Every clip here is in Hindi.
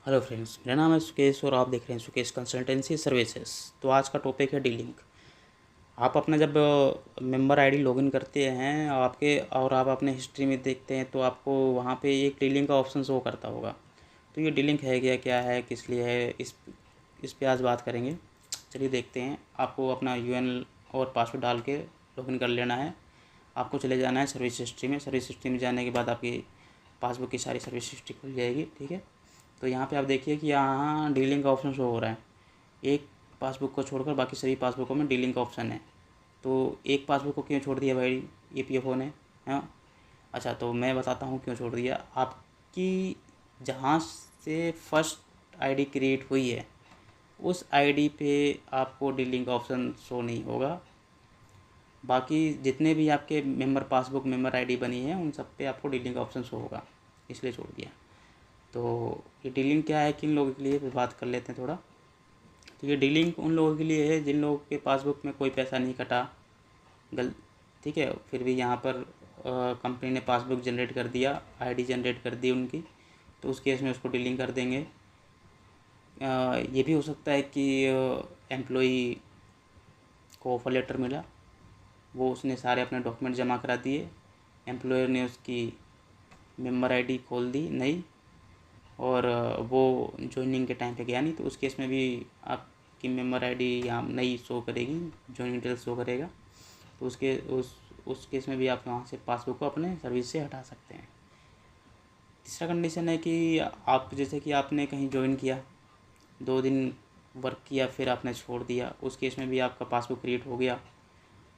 हेलो फ्रेंड्स, मेरा नाम है सुकेश और आप देख रहे हैं सुकेश कंसल्टेंसी सर्विसेज। तो आज का टॉपिक है डी-लिंक। आप अपना जब मेंबर आईडी लॉगिन करते हैं और आप अपने हिस्ट्री में देखते हैं तो आपको वहाँ पे एक डी-लिंक का ऑप्शन शो करता होगा। तो ये डी-लिंक है क्या है, किस लिए है, इस पे आज बात करेंगे। चलिए देखते हैं। आपको अपना यूएन और पासवर्ड डाल के लॉगिन कर लेना है। आपको चले जाना है सर्विस हिस्ट्री में। सर्विस हिस्ट्री में जाने के बाद आपकी पासबुक की सारी सर्विस हिस्ट्री खुल जाएगी। ठीक है, तो यहाँ पे आप देखिए कि यहाँ डी-लिंक का ऑप्शन शो हो रहा है। एक पासबुक को छोड़कर बाकी सभी पासबुकों में डी-लिंक का ऑप्शन है। तो एक पासबुक को क्यों छोड़ दिया भाई ईपीएफओ ने? हाँ, अच्छा, तो मैं बताता हूँ क्यों छोड़ दिया। आपकी जहाँ से फर्स्ट आईडी क्रिएट हुई है उस आईडी पे आपको डी-लिंक का ऑप्शन शो नहीं होगा। बाकी जितने भी आपके मेंबर पासबुक मेंबर आईडी बनी है उन सब पे आपको डी-लिंक का ऑप्शन शो होगा, इसलिए छोड़ दिया। तो ये डी-लिंक क्या है, किन लोगों के लिए, फिर बात कर लेते हैं थोड़ा। तो ये डी-लिंक उन लोगों के लिए है जिन लोगों के पासबुक में कोई पैसा नहीं कटा ठीक है, फिर भी यहाँ पर कंपनी ने पासबुक जनरेट कर दिया, आईडी जनरेट कर दी उनकी, तो उस केस में उसको डी-लिंक कर देंगे। ये भी हो सकता है कि एम्प्लॉई को ऑफर लेटर मिला, वो उसने सारे अपने डॉक्यूमेंट जमा करा दिए, एम्प्लॉयर ने उसकी मेंबर आईडी खोल दी नई और वो ज्वाइनिंग के टाइम पे गया नहीं, तो उस केस में भी आपकी मेंबर आईडी यहाँ नई शो करेगी, ज्वाइनिंग डिटेल्स शो करेगा। तो उस केस में भी आप वहाँ से पासबुक को अपने सर्विस से हटा सकते हैं। तीसरा कंडीशन है कि आप जैसे कि आपने कहीं ज्वाइन किया, 2 दिन वर्क किया, फिर आपने छोड़ दिया, उस केस में भी आपका पासबुक क्रिएट हो गया,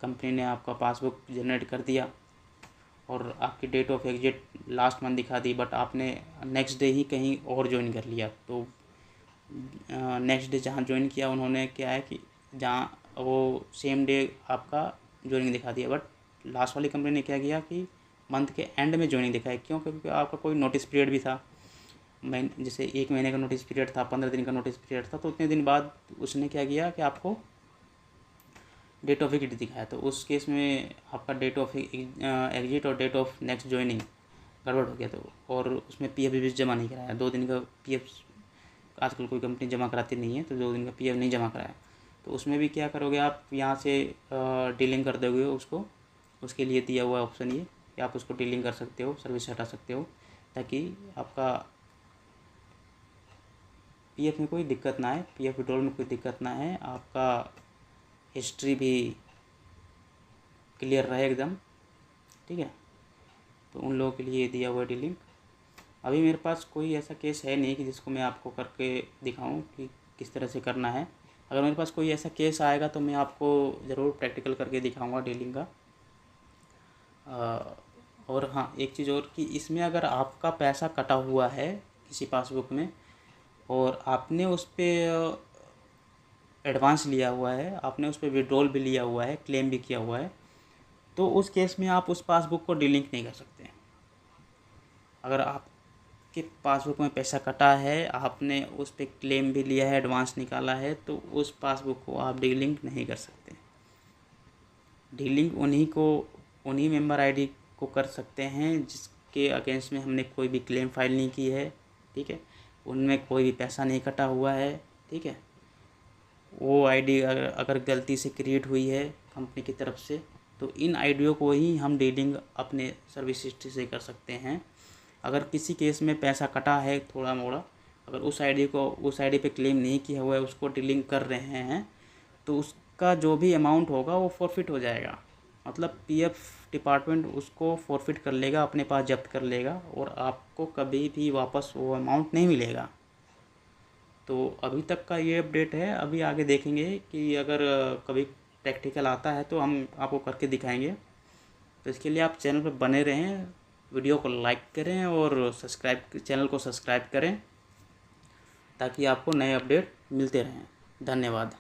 कंपनी ने आपका पासबुक जनरेट कर दिया और आपकी date of exit last month दिखा दी, बट आपने नेक्स्ट डे ही कहीं और ज्वाइन कर लिया। तो नेक्स्ट डे जहाँ ज्वाइन किया उन्होंने क्या है कि जहाँ वो सेम डे आपका ज्वाइनिंग दिखा दिया, बट लास्ट वाली कंपनी ने क्या किया कि मंथ के एंड में ज्वाइनिंग दिखाई। क्यों? क्योंकि आपका कोई नोटिस पीरियड भी था, जैसे 1 महीने का नोटिस पीरियड था, 15 दिन का नोटिस पीरियड था, तो उतने दिन बाद उसने क्या किया कि आपको डेट ऑफ एग्जिट दिखाया। तो उस केस में आपका डेट ऑफ एग्जिट और डेट ऑफ नेक्स्ट ज्वाइनिंग गड़बड़ हो गया, तो और उसमें पीएफ भी जमा नहीं कराया। 2 दिन का पीएफ आजकल कोई कंपनी जमा कराती नहीं है, तो 2 दिन का पीएफ नहीं जमा कराया, तो उसमें भी क्या करोगे आप, यहाँ से डी-लिंक कर दोगे उसको। उसके लिए दिया हुआ ऑप्शन ये कि आप उसको डी-लिंक कर सकते हो, सर्विस हटा सकते हो, ताकि आपका पीएफ में कोई दिक्कत ना आए, पीएफ विड्रॉल में कोई दिक्कत ना है, आपका हिस्ट्री भी क्लियर रहे एकदम। ठीक है, तो उन लोगों के लिए दिया हुआ डी-लिंक। अभी मेरे पास कोई ऐसा केस है नहीं कि जिसको मैं आपको करके दिखाऊं कि किस तरह से करना है। अगर मेरे पास कोई ऐसा केस आएगा तो मैं आपको ज़रूर प्रैक्टिकल करके दिखाऊंगा डी-लिंक का। और हाँ, एक चीज़ और कि इसमें अगर आपका पैसा कटा हुआ है किसी पासबुक में और आपने उस पर एडवांस लिया हुआ है, आपने उस पर विड्रॉल भी लिया हुआ है, क्लेम भी किया हुआ है, तो उस केस में आप उस पासबुक को डी-लिंक नहीं कर सकते। अगर आपके पासबुक में पैसा कटा है, आपने उस पर क्लेम भी लिया है, एडवांस निकाला है, तो उस पासबुक को आप डी-लिंक नहीं कर सकते। डी-लिंक उन्हीं मेंबर आईडी को कर सकते हैं जिसके अगेंस्ट में हमने कोई भी क्लेम फाइल नहीं की है। ठीक है, उनमें कोई भी पैसा नहीं कटा हुआ है। ठीक है, वो आईडी अगर गलती से क्रिएट हुई है कंपनी की तरफ से, तो इन आईडियों को ही हम डी-लिंक अपने सर्विस हिस्ट्री से कर सकते हैं। अगर किसी केस में पैसा कटा है थोड़ा मोड़ा, अगर उस आईडी पे क्लेम नहीं किया हुआ है, उसको डी-लिंक कर रहे हैं, तो उसका जो भी अमाउंट होगा वो फॉरफिट हो जाएगा। मतलब पीएफ डिपार्टमेंट उसको फॉरफिट कर लेगा, अपने पास जब्त कर लेगा और आपको कभी भी वापस वो अमाउंट नहीं मिलेगा। तो अभी तक का ये अपडेट है। अभी आगे देखेंगे कि अगर कभी प्रैक्टिकल आता है तो हम आपको करके दिखाएंगे। तो इसके लिए आप चैनल पर बने रहें, वीडियो को लाइक करें और चैनल को सब्सक्राइब करें ताकि आपको नए अपडेट मिलते रहें। धन्यवाद।